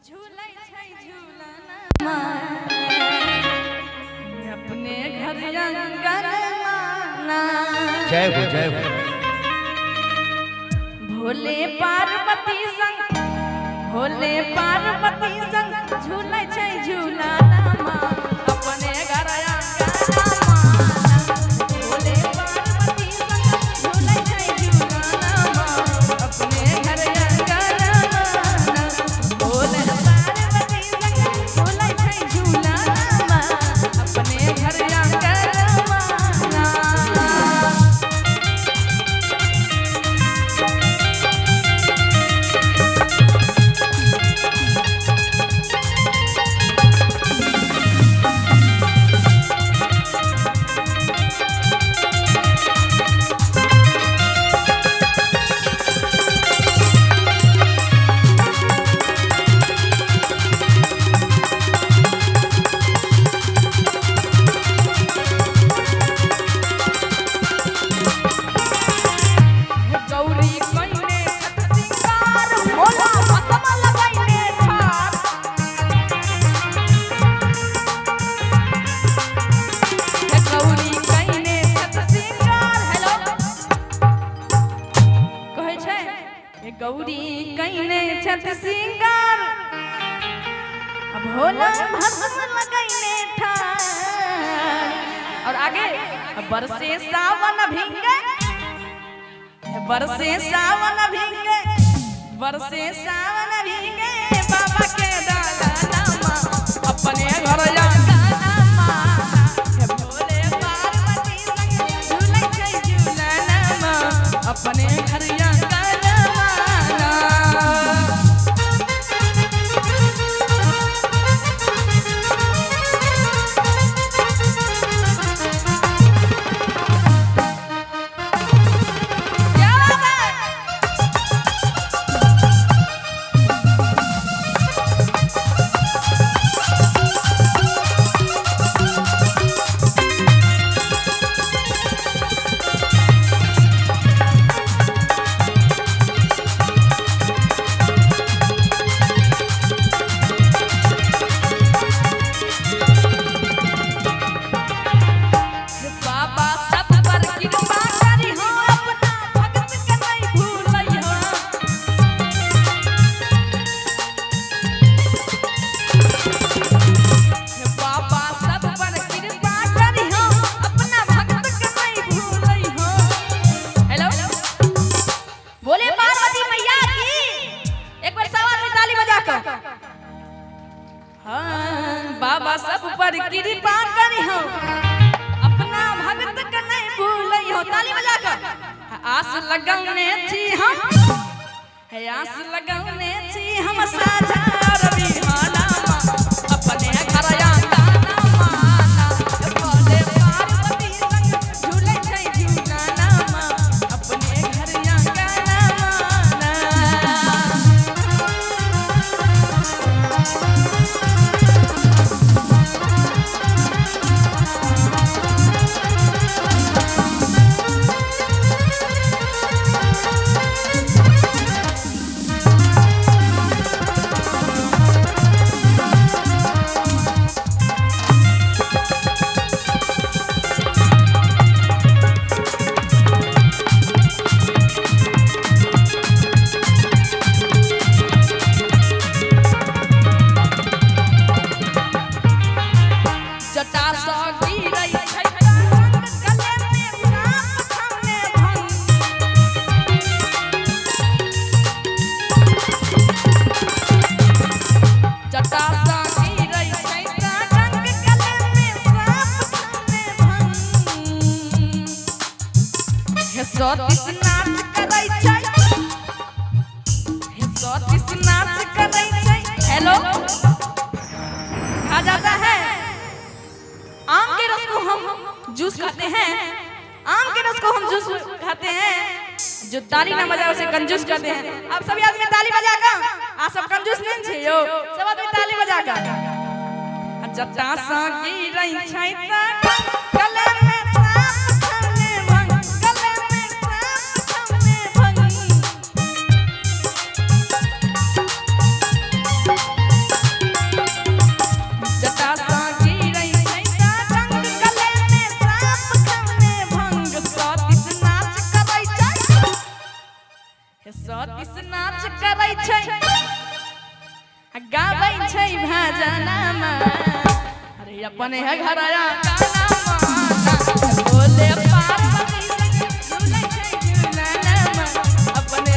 झूलै छै झूलना अपने घर अंगना। जय हो जय हो। भोले पार्वती संग झूलै छै झूलना अपने घर अंगना। भोले पार्वती संग झूलै छै झूलना अपने घर अंगना। भोले पार्वती संग झूलै छै झूलना अपने घर अंगना। गौरी कइने छत सिंगार भोला भस्म लगइने ठार। और आगे बरसे सावन भींगे बरसे सावन भींगे बाबा के डालना अपने घर अंगना। भोले पार्वती संग झूलै छै झूलना अपने घर अंगना। बाबा सब पर कृपा करी हो अपना भगत के नहीं भूलै हो। ताली बजा कर आस लगौने छी हम आस लगौने छी हम साझा रविहाना अपने घर अंगना। भोले पार्वती संग झूलै छै झूलना अपने घर अंगना। हेलो कहा जाता है आम के रस को हम जूस खाते हैं, आम के रस को हम जूस खाते हैं, जो ताली ना बजाए उसे कंजूस कहते हैं। आप सभी आदमी ताली बजाकर आप सब कंजूस नहीं छे यो सब आदमी ताली बजाकर जटा सा गिरै छै त गले में सांप छने भंग गले में सांप छने भंग छै भजनमा अरे अपने है घर आया गाना बोले पार्वती संग झूले छै झूलनमा अपने